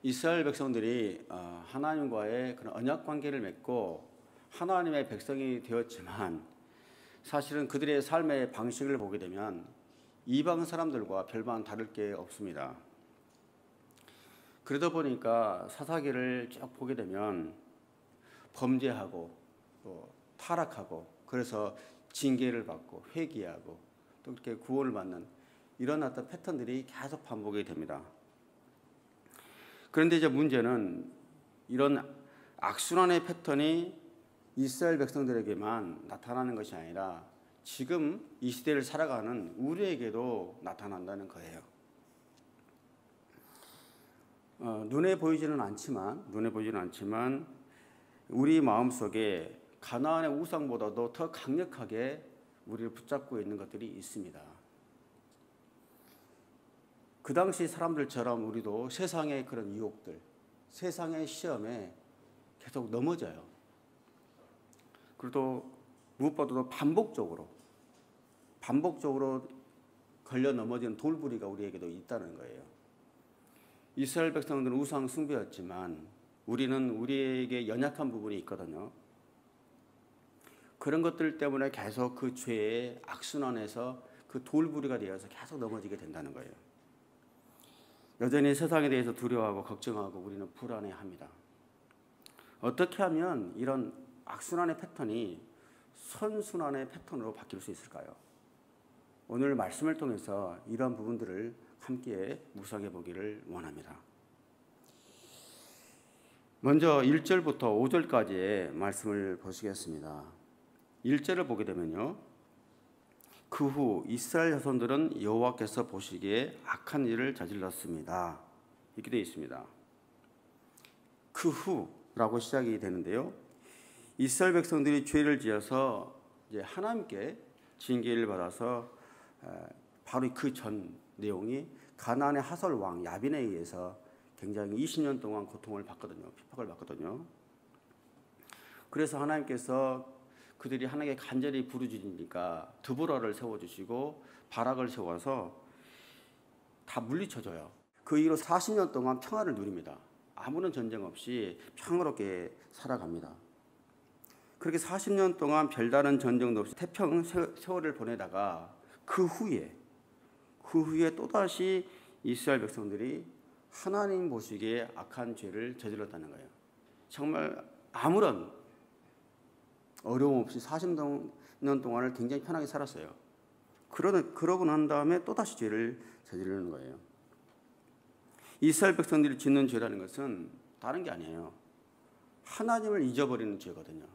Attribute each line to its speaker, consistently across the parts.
Speaker 1: 이스라엘 백성들이 하나님과의 그런 언약 관계를 맺고 하나님의 백성이 되었지만 사실은 그들의 삶의 방식을 보게 되면 이방 사람들과 별반 다를 게 없습니다. 그러다 보니까 사사기를 쭉 보게 되면 범죄하고 또 타락하고 그래서 징계를 받고 회개하고 또 그렇게 구원을 받는 이런 어떤 패턴들이 계속 반복이 됩니다. 그런데 이제 문제는 이런 악순환의 패턴이 이스라엘 백성들에게만 나타나는 것이 아니라 지금 이 시대를 살아가는 우리에게도 나타난다는 거예요. 눈에 보이지는 않지만 우리 마음속에 가나안의 우상보다도 더 강력하게 우리를 붙잡고 있는 것들이 있습니다. 그 당시 사람들처럼 우리도 세상의 그런 유혹들, 세상의 시험에 계속 넘어져요. 그리고 또 무엇보다도 반복적으로 걸려 넘어지는 돌부리가 우리에게도 있다는 거예요. 이스라엘 백성들은 우상 숭배였지만 우리는 우리에게 연약한 부분이 있거든요. 그런 것들 때문에 계속 그 죄의 악순환에서 그 돌부리가 되어서 계속 넘어지게 된다는 거예요. 여전히 세상에 대해서 두려워하고 걱정하고 우리는 불안해합니다. 어떻게 하면 이런 악순환의 패턴이 선순환의 패턴으로 바뀔 수 있을까요? 오늘 말씀을 통해서 이러한 부분들을 함께 묵상해 보기를 원합니다. 먼저 1절부터 5절까지의 말씀을 보시겠습니다. 1절을 보게 되면요. 그 후 이스라엘 자손들은 여호와께서 보시기에 악한 일을 저질렀습니다. 이렇게 되어 있습니다. 그 후라고 시작이 되는데요. 이스라엘 백성들이 죄를 지어서 이제 하나님께 징계를 받아서 바로 그 전 내용이 가나안의 하솔 왕 야빈에 의해서 굉장히 20년 동안 고통을 받거든요. 핍박을 받거든요. 그래서 하나님께서 그들이 하나님께 간절히 부르짖으니까 드보라를 세워주시고 바락을 세워서 다 물리쳐줘요. 그 이후로 40년 동안 평화를 누립니다. 아무런 전쟁 없이 평화롭게 살아갑니다. 그렇게 40년 동안 별다른 전쟁도 없이 태평 세월을 보내다가 그 후에 또다시 이스라엘 백성들이 하나님 보시기에 악한 죄를 저질렀다는 거예요. 정말 아무런 어려움 없이 40년 동안을 굉장히 편하게 살았어요. 그러고 난 다음에 또다시 죄를 저지르는 거예요. 이스라엘 백성들이 짓는 죄라는 것은 다른 게 아니에요. 하나님을 잊어버리는 죄거든요.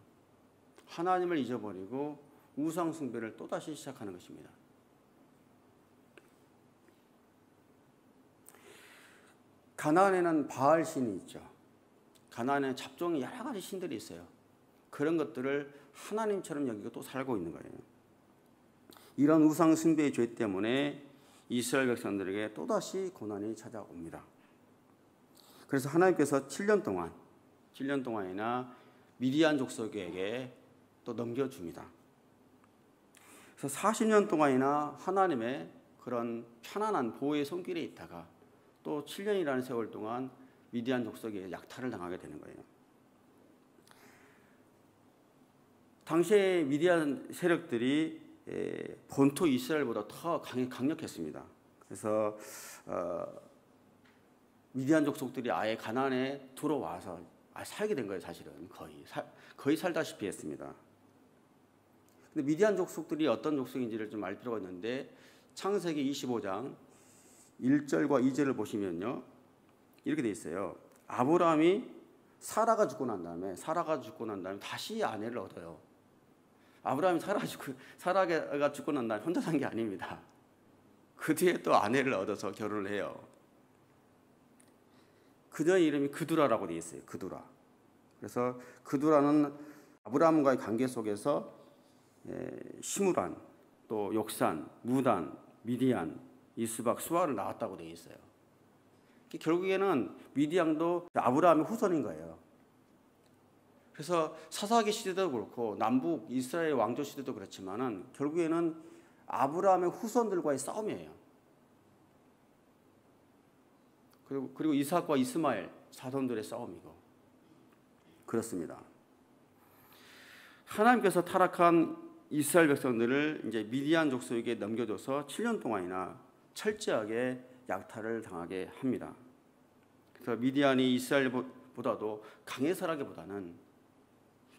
Speaker 1: 하나님을 잊어버리고 우상 숭배를 또다시 시작하는 것입니다. 가나안에는 바알 신이 있죠. 가나안에 잡종이 여러 가지 신들이 있어요. 그런 것들을 하나님처럼 여기고 또 살고 있는 거예요. 이런 우상 숭배의 죄 때문에 이스라엘 백성들에게 또다시 고난이 찾아옵니다. 그래서 하나님께서 7년 동안이나 미디안 족속에게 또 넘겨줍니다. 그래서 40년 동안이나 하나님의 그런 편안한 보호의 손길에 있다가 또 7년이라는 세월 동안 미디안 족속에 약탈을 당하게 되는 거예요. 당시에 미디안 세력들이 본토 이스라엘보다 더 강력했습니다. 그래서 미디안 족속들이 아예 가나안에 들어와서 살게 된 거예요. 사실은 거의 살다시피 했습니다. 근데 미디안 족속들이 어떤 족속인지를 좀 알 필요가 있는데 창세기 25장 1절과 2절을 보시면요. 이렇게 돼 있어요. 아브라함이 사라가 죽고 난 다음에 다시 아내를 얻어요. 아브라함이 사라가 죽고 난 다음에 혼자 산 게 아닙니다. 그 뒤에 또 아내를 얻어서 결혼을 해요. 그녀의 이름이 그두라라고 되어 있어요. 그두라. 그래서 그두라는 아브라함과의 관계 속에서 시므란, 또 욕산, 무단, 미디안, 이스박, 수아를 낳았다고 되어 있어요. 결국에는 미디안도 아브라함의 후손인 거예요. 그래서 사사기 시대도 그렇고 남북 이스라엘 왕조 시대도 그렇지만은 결국에는 아브라함의 후손들과의 싸움이에요. 그리고 이삭과 이스마엘 자손들의 싸움이고 그렇습니다. 하나님께서 타락한 이스라엘 백성들을 이제 미디안 족속에게 넘겨줘서 7년 동안이나 철저하게 약탈을 당하게 합니다. 그래서 미디안이 이스라엘보다도 강해서라기보다는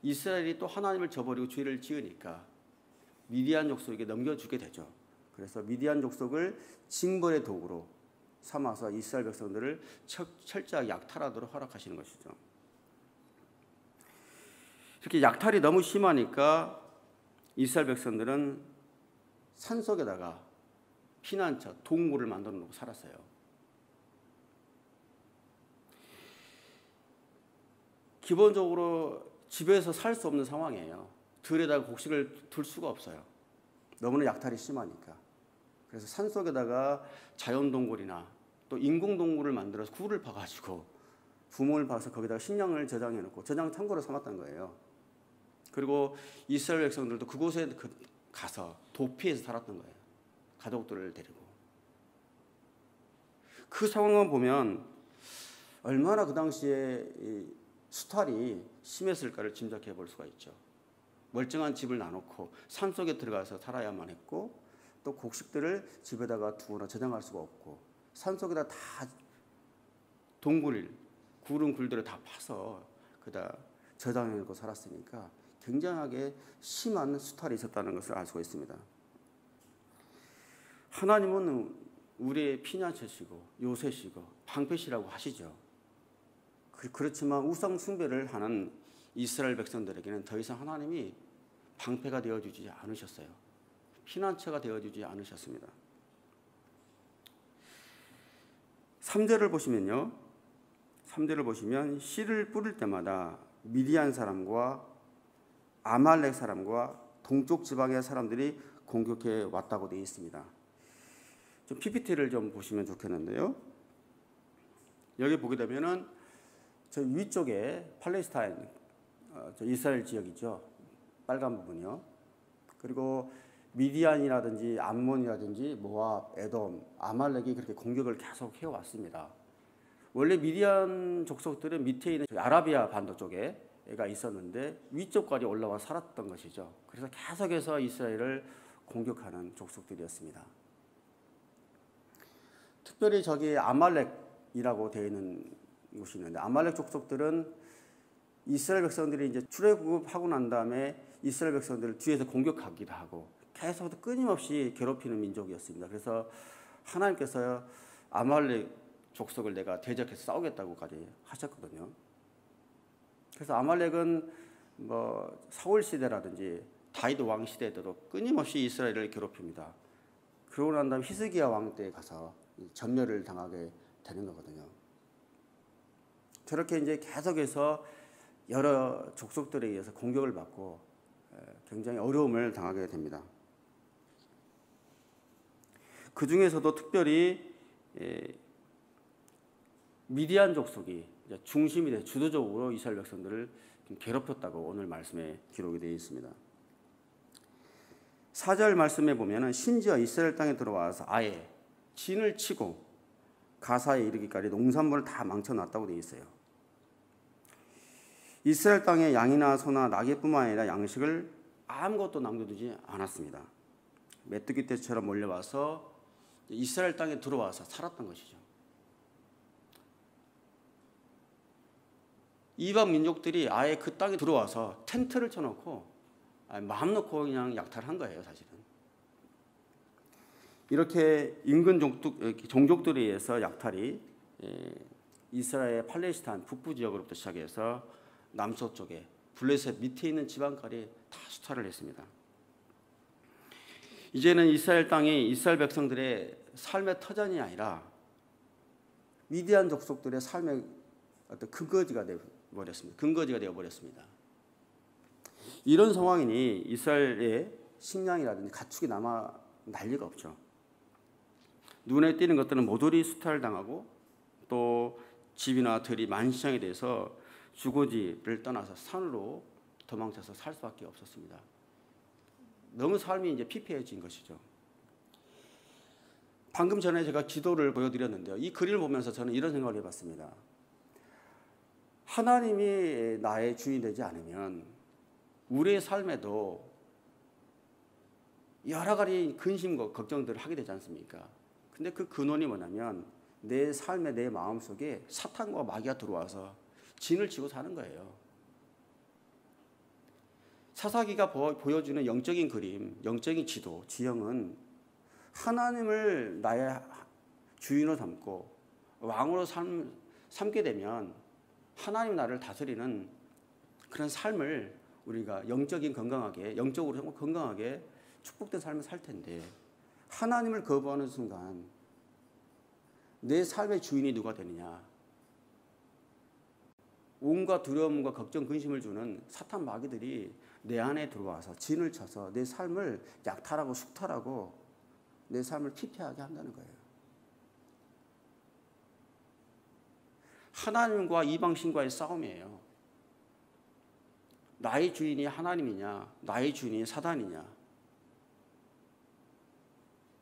Speaker 1: 이스라엘이 또 하나님을 저버리고 죄를 지으니까 미디안 족속에게 넘겨주게 되죠. 그래서 미디안 족속을 징벌의 도구로 삼아서 이스라엘 백성들을 철저하게 약탈하도록 허락하시는 것이죠. 이렇게 약탈이 너무 심하니까 이스라엘 백성들은 산속에다가 피난처, 동굴을 만들어 놓고 살았어요. 기본적으로 집에서 살 수 없는 상황이에요. 들에다가 곡식을 둘 수가 없어요. 너무나 약탈이 심하니까. 그래서 산속에다가 자연동굴이나 또 인공동굴을 만들어서 굴을 파가지고 구멍을 파서 거기다가 식량을 저장해 놓고 저장 창고로 삼았던 거예요. 그리고 이스라엘 백성들도 그곳에 가서 도피해서 살았던 거예요. 가족들을 데리고. 그 상황을 보면 얼마나 그 당시에 수탈이 심했을까를 짐작해 볼 수가 있죠. 멀쩡한 집을 놔놓고 산속에 들어가서 살아야만 했고 또 곡식들을 집에다가 두거나 저장할 수가 없고 산속에다 다 동굴, 굴은 굴들을 다 파서 그다 저장해 놓고 살았으니까 굉장하게 심한 수탈이 있었다는 것을 알 수가 있습니다. 하나님은 우리의 피난처시고 요새시고 방패시라고 하시죠. 그렇지만 우상 숭배를 하는 이스라엘 백성들에게는 더 이상 하나님이 방패가 되어주지 않으셨어요. 피난처가 되어주지 않으셨습니다. 3절을 보시면요. 3절을 보시면 씨를 뿌릴 때마다 미디안 사람과 아말렉 사람과 동쪽 지방의 사람들이 공격해 왔다고 되어 있습니다. 좀 PPT를 좀 보시면 좋겠는데요. 여기 보게 되면은 저 위쪽에 팔레스타인, 이스라엘 지역이죠. 빨간 부분이요. 그리고 미디안이라든지 암몬이라든지 모압, 에돔, 아말렉이 그렇게 공격을 계속 해왔습니다. 원래 미디안 족속들은 밑에 있는 아라비아 반도 쪽에가 있었는데 위쪽까지 올라와 살았던 것이죠. 그래서 계속해서 이스라엘을 공격하는 족속들이었습니다. 특별히 저기 아말렉이라고 되어 있는 곳이 있는데 아말렉 족속들은 이스라엘 백성들이 이제 출애굽하고 난 다음에 이스라엘 백성들을 뒤에서 공격하기도 하고 계속 끊임없이 괴롭히는 민족이었습니다. 그래서 하나님께서 아말렉 족속을 내가 대적해서 싸우겠다고까지 하셨거든요. 그래서 아말렉은 뭐 사울 시대라든지 다윗 왕 시대 때도 끊임없이 이스라엘을 괴롭힙니다. 그러고 난 다음 히스기야 왕 때에 가서 전멸을 당하게 되는 거거든요. 저렇게 이제 계속해서 여러 족속들에 의해서 공격을 받고 굉장히 어려움을 당하게 됩니다. 그 중에서도 특별히 미디안 족속이 중심이 돼 주도적으로 이스라엘 백성들을 괴롭혔다고 오늘 말씀에 기록이 되어 있습니다. 4절 말씀에 보면은 심지어 이스라엘 땅에 들어와서 아예 진을 치고 가사에 이르기까지 농산물을 다 망쳐놨다고 되어 있어요. 이스라엘 땅에 양이나 소나 나귀뿐만 아니라 양식을 아무것도 남겨두지 않았습니다. 메뚜기 떼처럼 몰려와서 이스라엘 땅에 들어와서 살았던 것이죠. 이방 민족들이 아예 그 땅에 들어와서 텐트를 쳐놓고 마음 놓고 그냥 약탈한 거예요, 사실은. 이렇게 인근 종족들에 의해서 약탈이 이스라엘 팔레스타인 북부 지역으로부터 시작해서 남서쪽에 블레셋 밑에 있는 지방까지 다 수탈을 했습니다. 이제는 이스라엘 땅이 이스라엘 백성들의 삶의 터전이 아니라 미디안 족속들의 삶의 어떤 근거지가 되어버렸습니다. 이런 상황이니 이스라엘의 식량이라든지 가축이 남아 난리가 없죠. 눈에 띄는 것들은 모조리 수탈당하고 또 집이나 들이 만시장이 돼서 주거지를 떠나서 산으로 도망쳐서 살 수밖에 없었습니다. 너무 삶이 이제 피폐해진 것이죠. 방금 전에 제가 지도를 보여드렸는데요. 이 그림을 보면서 저는 이런 생각을 해봤습니다. 하나님이 나의 주인이 되지 않으면 우리의 삶에도 여러 가지 근심과 걱정들을 하게 되지 않습니까? 근데 그 근원이 뭐냐면 내 삶에 내 마음속에 사탄과 마귀가 들어와서 진을 치고 사는 거예요. 사사기가 보여주는 영적인 그림, 영적인 지도, 지형은 하나님을 나의 주인으로 삼고 왕으로 삼게 되면 하나님 나를 다스리는 그런 삶을 우리가 영적인 건강하게, 영적으로 건강하게 축복된 삶을 살 텐데, 하나님을 거부하는 순간 내 삶의 주인이 누가 되느냐? 온갖 두려움과 걱정, 근심을 주는 사탄 마귀들이 내 안에 들어와서 진을 쳐서 내 삶을 약탈하고 숙탈하고 내 삶을 피폐하게 한다는 거예요. 하나님과 이방신과의 싸움이에요. 나의 주인이 하나님이냐, 나의 주인이 사단이냐.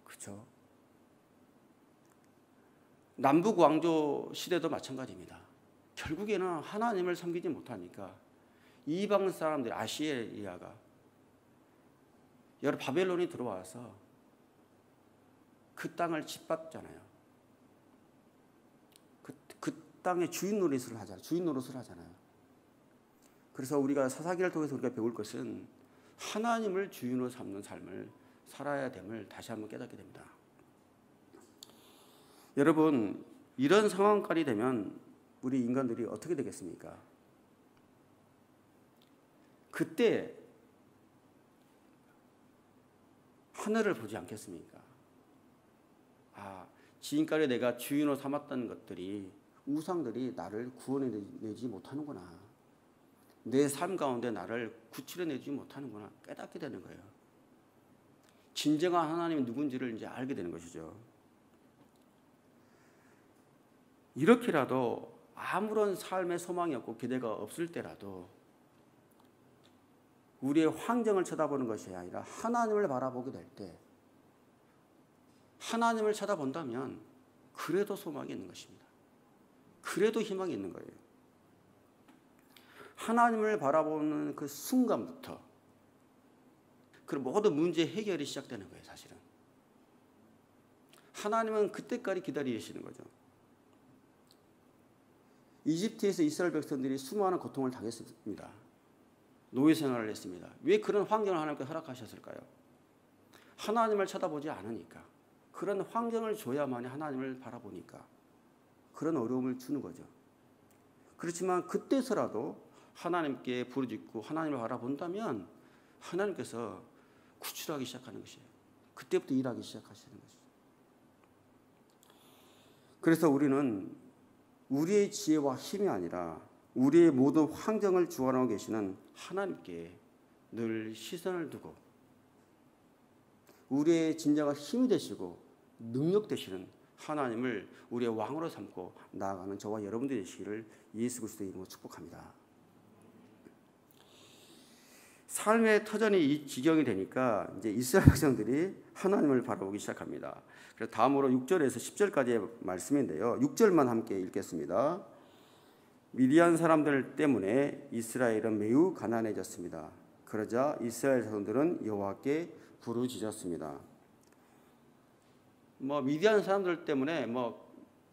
Speaker 1: 그렇죠? 남북 왕조 시대도 마찬가지입니다. 결국에는 하나님을 섬기지 못하니까 이방 사람들, 아시리아가 여러 바벨론이 들어와서 그 땅을 짓밟잖아요. 그 땅의 주인 노릇을 하잖아요. 그래서 우리가 사사기를 통해서 우리가 배울 것은 하나님을 주인으로 삼는 삶을 살아야 됨을 다시 한번 깨닫게 됩니다. 여러분, 이런 상황까지 되면 우리 인간들이 어떻게 되겠습니까? 그때 하늘을 보지 않겠습니까? 지금까지 내가 주인으로 삼았던 것들이, 우상들이 나를 구원해내지 못하는구나. 내 삶 가운데 나를 구출해내지 못하는구나. 깨닫게 되는 거예요. 진정한 하나님이 누군지를 이제 알게 되는 것이죠. 이렇게라도 아무런 삶의 소망이 없고 기대가 없을 때라도 우리의 환경을 쳐다보는 것이 아니라 하나님을 바라보게 될 때, 하나님을 쳐다본다면 그래도 소망이 있는 것입니다. 그래도 희망이 있는 거예요. 하나님을 바라보는 그 순간부터 그 모든 문제 해결이 시작되는 거예요, 사실은. 하나님은 그때까지 기다리시는 거죠. 이집트에서 이스라엘 백성들이 수많은 고통을 당했습니다. 노예 생활을 했습니다. 왜 그런 환경을 하나님께 허락하셨을까요? 하나님을 쳐다보지 않으니까. 그런 환경을 줘야만이 하나님을 바라보니까 그런 어려움을 주는 거죠. 그렇지만 그때서라도 하나님께 부르짖고 하나님을 바라본다면 하나님께서 구출하기 시작하는 것이에요. 그때부터 일하기 시작하시는 것이죠. 그래서 우리는 우리의 지혜와 힘이 아니라 우리의 모든 환경을 주관하고 계시는 하나님께 늘 시선을 두고 우리의 진정한 힘이 되시고 능력 되시는 하나님을 우리의 왕으로 삼고 나아가는 저와 여러분들이 되시기를 예수 그리스도의 이름으로 축복합니다. 삶의 터전이 이 지경이 되니까 이제 이스라엘 백성들이 하나님을 바라보기 시작합니다. 그래서 다음으로 6절에서 10절까지의 말씀인데요. 6절만 함께 읽겠습니다. 미디안 사람들 때문에 이스라엘은 매우 가난해졌습니다. 그러자 이스라엘 자손들은 여호와께 부르짖었습니다. 미디안 사람들 때문에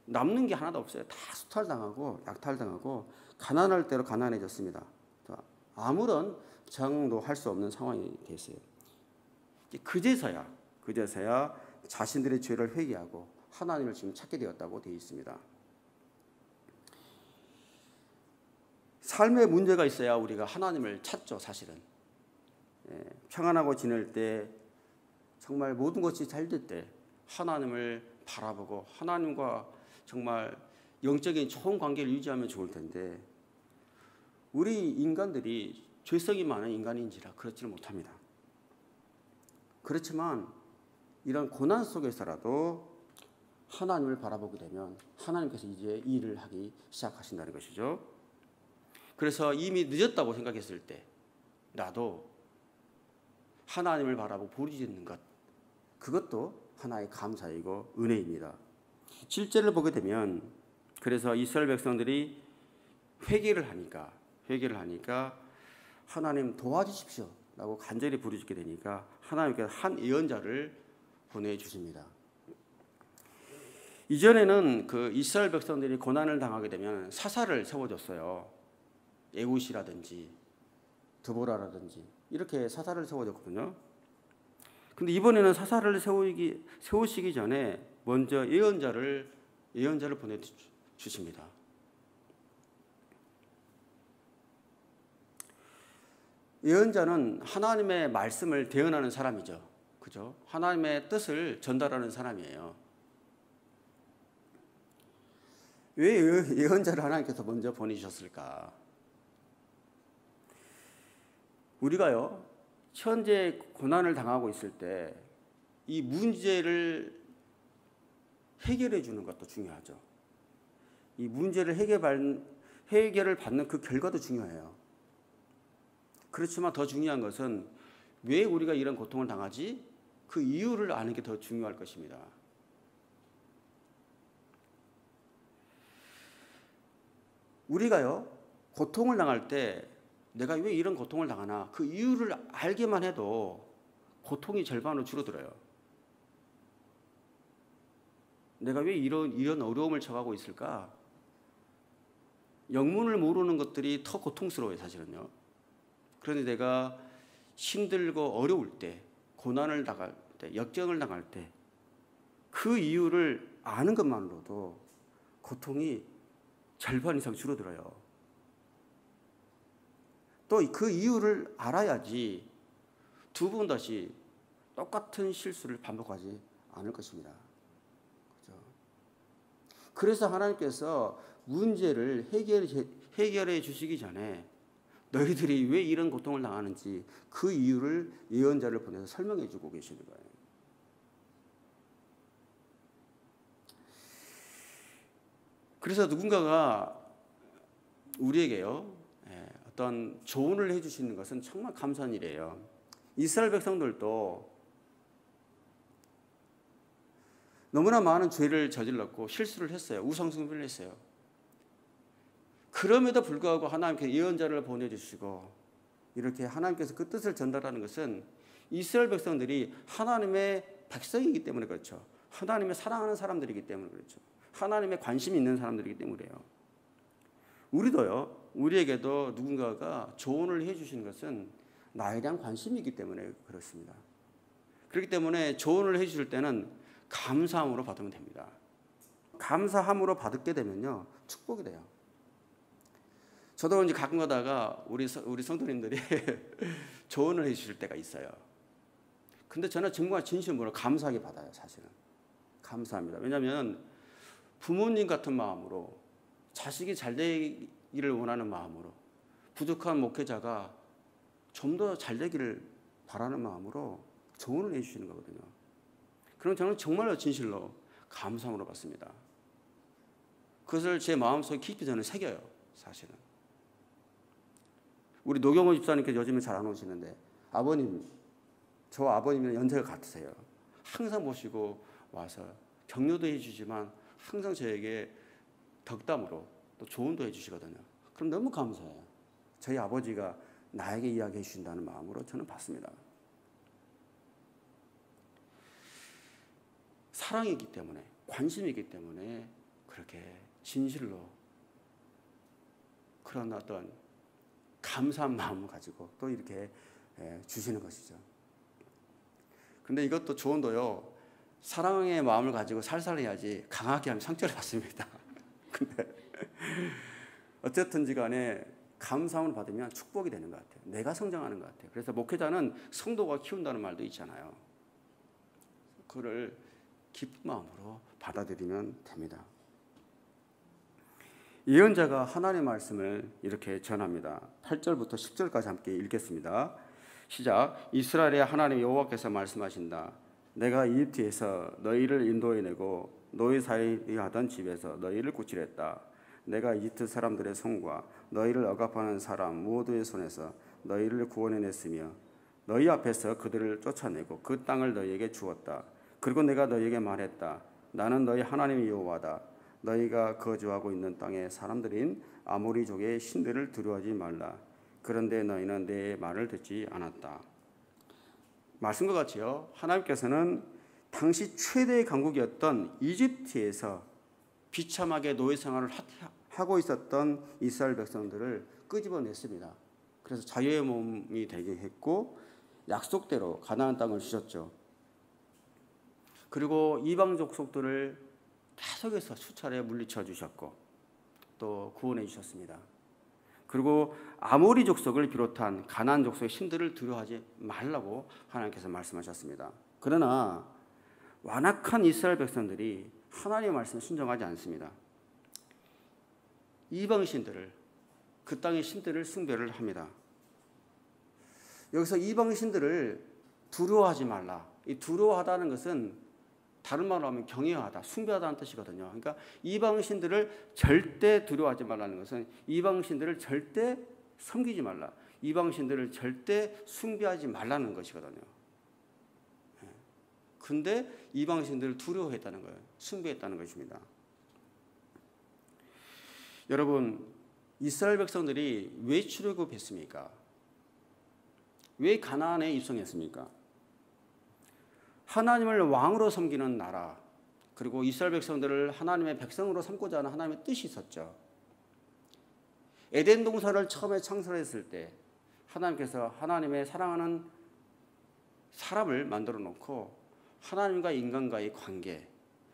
Speaker 1: 남는 게 하나도 없어요. 다 수탈당하고 약탈당하고 가난할 대로 가난해졌습니다. 아무런 장도 할 수 없는 상황이 됐어요. 그제서야 자신들의 죄를 회개하고 하나님을 지금 찾게 되었다고 되어 있습니다. 삶에 문제가 있어야 우리가 하나님을 찾죠, 사실은. 평안하고 지낼 때, 정말 모든 것이 잘 될 때 하나님을 바라보고 하나님과 정말 영적인 좋은 관계를 유지하면 좋을 텐데 우리 인간들이 죄성이 많은 인간인지라 그렇지는 못합니다. 그렇지만 이런 고난 속에서라도 하나님을 바라보게 되면 하나님께서 이제 일을 하기 시작하신다는 것이죠. 그래서 이미 늦었다고 생각했을 때 나도 하나님을 바라보고 부르짖는 것, 그것도 하나의 감사이고 은혜입니다. 7절을 보게 되면 그래서 이스라엘 백성들이 회개를 하니까 하나님 도와주십시오 라고 간절히 부르짖게 되니까 하나님께서 한 예언자를 보내주십니다. 이전에는 그 이스라엘 백성들이 고난을 당하게 되면 사사를 세워줬어요. 에굿이라든지 드보라라든지 이렇게 사사를 세워줬거든요. 근데 이번에는 사사를 세우시기 전에 먼저 예언자를 보내주십니다. 예언자는 하나님의 말씀을 대언하는 사람이죠. 그죠? 하나님의 뜻을 전달하는 사람이에요. 왜 예언자를 하나님께서 먼저 보내주셨을까? 우리가요, 현재 고난을 당하고 있을 때 이 문제를 해결해 주는 것도 중요하죠. 이 문제를 해결을 받는 그 결과도 중요해요. 그렇지만 더 중요한 것은 왜 우리가 이런 고통을 당하지? 그 이유를 아는 게 더 중요할 것입니다. 우리가요, 고통을 당할 때 내가 왜 이런 고통을 당하나 그 이유를 알기만 해도 고통이 절반으로 줄어들어요. 내가 왜 이런 어려움을 처하고 있을까? 영문을 모르는 것들이 더 고통스러워요, 사실은요. 그런데 내가 힘들고 어려울 때, 고난을 당할 때, 역경을 당할 때 그 이유를 아는 것만으로도 고통이 절반 이상 줄어들어요. 또 그 이유를 알아야지 두 번 다시 똑같은 실수를 반복하지 않을 것입니다. 그렇죠? 그래서 하나님께서 문제를 해결해 주시기 전에 너희들이 왜 이런 고통을 당하는지 그 이유를 예언자를 보내서 설명해 주고 계시는 거예요. 그래서 누군가가 우리에게요, 어떤 조언을 해 주시는 것은 정말 감사한 일이에요. 이스라엘 백성들도 너무나 많은 죄를 저질렀고 실수를 했어요. 우상숭배를 했어요. 그럼에도 불구하고 하나님께서 예언자를 보내주시고 이렇게 하나님께서 그 뜻을 전달하는 것은 이스라엘 백성들이 하나님의 백성이기 때문에 그렇죠. 하나님의 사랑하는 사람들이기 때문에 그렇죠. 하나님의 관심이 있는 사람들이기 때문에요. 우리도요, 우리에게도 누군가가 조언을 해주시는 것은 나에 대한 관심이기 때문에 그렇습니다. 그렇기 때문에 조언을 해주실 때는 감사함으로 받으면 됩니다. 감사함으로 받게 되면요, 축복이 돼요. 저도 이제 가끔 가다가 우리 성도님들이 조언을 해주실 때가 있어요. 근데 저는 정말 진심으로 감사하게 받아요, 사실은. 감사합니다. 왜냐하면 부모님 같은 마음으로 자식이 잘 되기를 원하는 마음으로 부족한 목회자가 좀 더 잘 되기를 바라는 마음으로 조언을 해주시는 거거든요. 그럼 저는 정말로 진실로 감사함으로 받습니다. 그것을 제 마음속에 깊이 저는 새겨요, 사실은. 우리 노경호 집사님께서 요즘에 잘 안 오시는데 저 아버님이랑 연세가 같으세요. 항상 모시고 와서 격려도 해주지만 항상 저에게 덕담으로 또 조언도 해주시거든요. 그럼 너무 감사해요. 저희 아버지가 나에게 이야기해 주신다는 마음으로 저는 받습니다. 사랑이기 때문에, 관심이기 때문에 그렇게 진실로 그런 어떤 감사한 마음을 가지고 또 이렇게 주시는 것이죠. 근데 이것도 조언도요, 사랑의 마음을 가지고 살살해야지 강하게 하면 상처를 받습니다. 근데 어쨌든지 간에 감사함을 받으면 축복이 되는 것 같아요. 내가 성장하는 것 같아요. 그래서 목회자는 성도가 키운다는 말도 있잖아요. 그거를 기쁜 마음으로 받아들이면 됩니다. 예언자가 하나님의 말씀을 이렇게 전합니다. 8절부터 10절까지 함께 읽겠습니다. 시작. 이스라엘의 하나님 여호와께서 말씀하신다. 내가 이집트에서 너희를 인도해내고 너희 사이하던 집에서 너희를 구출했다. 내가 이집트 사람들의 손과 너희를 억압하는 사람 모두의 손에서 너희를 구원해냈으며 너희 앞에서 그들을 쫓아내고 그 땅을 너희에게 주었다. 그리고 내가 너희에게 말했다. 나는 너희 하나님의 여호와다. 너희가 거주하고 있는 땅의 사람들인 아모리족의 신들을 두려워하지 말라. 그런데 너희는 내 말을 듣지 않았다. 말씀과 같이요, 하나님께서는 당시 최대의 강국이었던 이집트에서 비참하게 노예 생활을 하고 있었던 이스라엘 백성들을 끄집어냈습니다. 그래서 자유의 몸이 되게 했고 약속대로 가나안 땅을 주셨죠. 그리고 이방 족속들을 계속해서 수차례 물리쳐 주셨고 또 구원해 주셨습니다. 그리고 아모리 족속을 비롯한 가나안 족속의 신들을 두려워하지 말라고 하나님께서 말씀하셨습니다. 그러나 완악한 이스라엘 백성들이 하나님의 말씀에 순종하지 않습니다. 이방 신들을, 그 땅의 신들을 숭배를 합니다. 여기서 이방 신들을 두려워하지 말라. 이 두려워하다는 것은 다른 말로 하면 경외하다, 숭배하다는 뜻이거든요. 그러니까 이방 신들을 절대 두려워하지 말라는 것은 이방 신들을 절대 섬기지 말라, 이방 신들을 절대 숭배하지 말라는 것이거든요. 근데 이방 신들을 두려워했다는 거예요. 숭배했다는 것입니다. 여러분, 이스라엘 백성들이 왜 출애굽했습니까? 왜 가나안에 입성했습니까? 하나님을 왕으로 섬기는 나라, 그리고 이스라엘 백성들을 하나님의 백성으로 삼고자 하는 하나님의 뜻이 있었죠. 에덴 동산을 처음에 창설했을 때 하나님께서 하나님의 사랑하는 사람을 만들어 놓고 하나님과 인간과의 관계,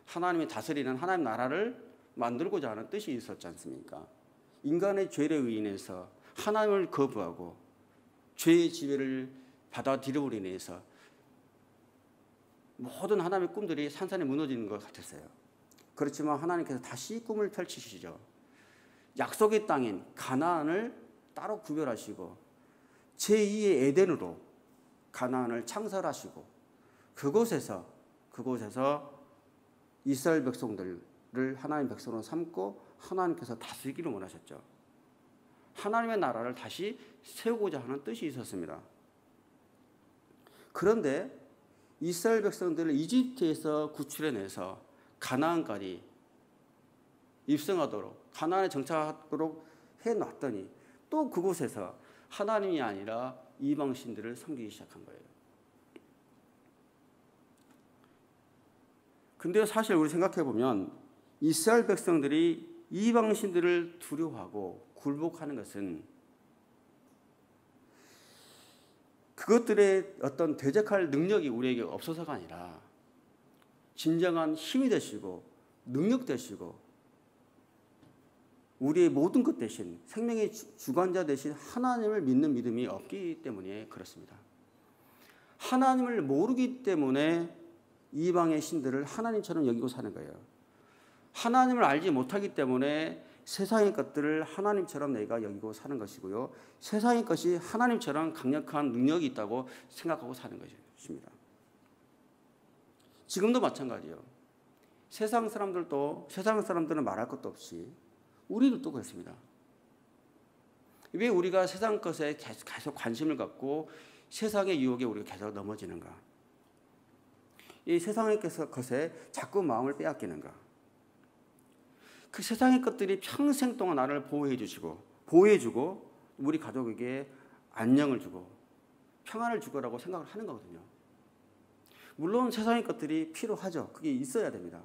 Speaker 1: 하나님이 다스리는 하나님 나라를 만들고자 하는 뜻이 있었지 않습니까? 인간의 죄로 인해서 하나님을 거부하고 죄의 지배를 받아들임으로 인해서 모든 하나님의 꿈들이 산산이 무너지는 것 같았어요. 그렇지만 하나님께서 다시 꿈을 펼치시죠. 약속의 땅인 가나안을 따로 구별하시고 제2의 에덴으로 가나안을 창설하시고 그곳에서 이스라엘 백성들을 하나님 백성으로 삼고 하나님께서 다스리기를 원하셨죠. 하나님의 나라를 다시 세우고자 하는 뜻이 있었습니다. 그런데 이스라엘 백성들을 이집트에서 구출해내서 가나안까지 입성하도록, 가나안에 정착하도록 해놨더니 또 그곳에서 하나님이 아니라 이방 신들을 섬기기 시작한 거예요. 근데 사실 우리 생각해 보면 이스라엘 백성들이 이방 신들을 두려워하고 굴복하는 것은 그것들의 어떤 대적할 능력이 우리에게 없어서가 아니라 진정한 힘이 되시고 능력 되시고 우리의 모든 것 대신 생명의 주관자 되신 하나님을 믿는 믿음이 없기 때문에 그렇습니다. 하나님을 모르기 때문에 이방의 신들을 하나님처럼 여기고 사는 거예요. 하나님을 알지 못하기 때문에 세상의 것들을 하나님처럼 내가 여기고 사는 것이고요. 세상의 것이 하나님처럼 강력한 능력이 있다고 생각하고 사는 것입니다. 지금도 마찬가지예요. 세상 사람들은 말할 것도 없이 우리도 그렇습니다. 왜 우리가 세상 것에 계속 관심을 갖고 세상의 유혹에 우리가 계속 넘어지는가? 이 세상의 것에 자꾸 마음을 빼앗기는가? 그 세상의 것들이 평생 동안 나를 보호해주고 우리 가족에게 안녕을 주고 평안을 주거라고 생각을 하는 거거든요. 물론 세상의 것들이 필요하죠. 그게 있어야 됩니다.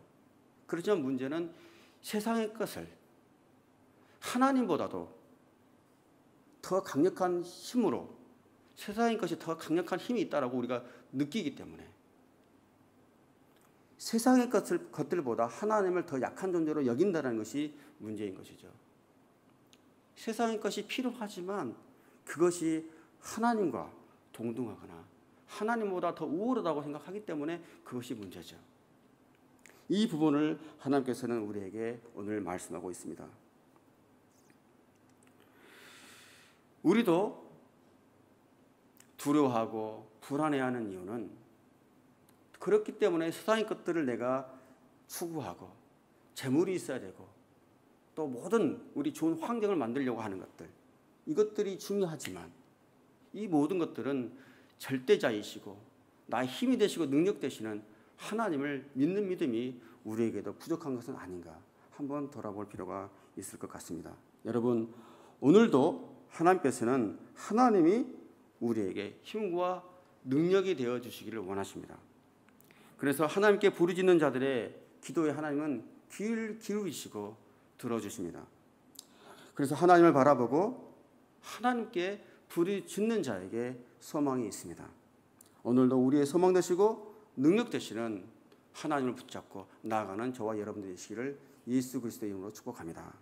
Speaker 1: 그렇지만 문제는 세상의 것을 하나님보다도 더 강력한 힘으로, 세상의 것이 더 강력한 힘이 있다라고 우리가 느끼기 때문에 세상의 것들보다 하나님을 더 약한 존재로 여긴다는 것이 문제인 것이죠. 세상의 것이 필요하지만 그것이 하나님과 동등하거나 하나님보다 더 우월하다고 생각하기 때문에 그것이 문제죠. 이 부분을 하나님께서는 우리에게 오늘 말씀하고 있습니다. 우리도 두려워하고 불안해하는 이유는 그렇기 때문에 세상의 것들을 내가 추구하고 재물이 있어야 되고 또 모든 우리 좋은 환경을 만들려고 하는 것들, 이것들이 중요하지만 이 모든 것들은 절대자이시고 나의 힘이 되시고 능력 되시는 하나님을 믿는 믿음이 우리에게도 부족한 것은 아닌가 한번 돌아볼 필요가 있을 것 같습니다. 여러분, 오늘도 하나님께서는 하나님이 우리에게 힘과 능력이 되어 주시기를 원하십니다. 그래서 하나님께 부르짖는 자들의 기도에 하나님은 귀를 기울이시고 들어주십니다. 그래서 하나님을 바라보고 하나님께 부르짖는 자에게 소망이 있습니다. 오늘도 우리의 소망 되시고 능력 되시는 하나님을 붙잡고 나아가는 저와 여러분들이 되시기를 예수 그리스도의 이름으로 축복합니다.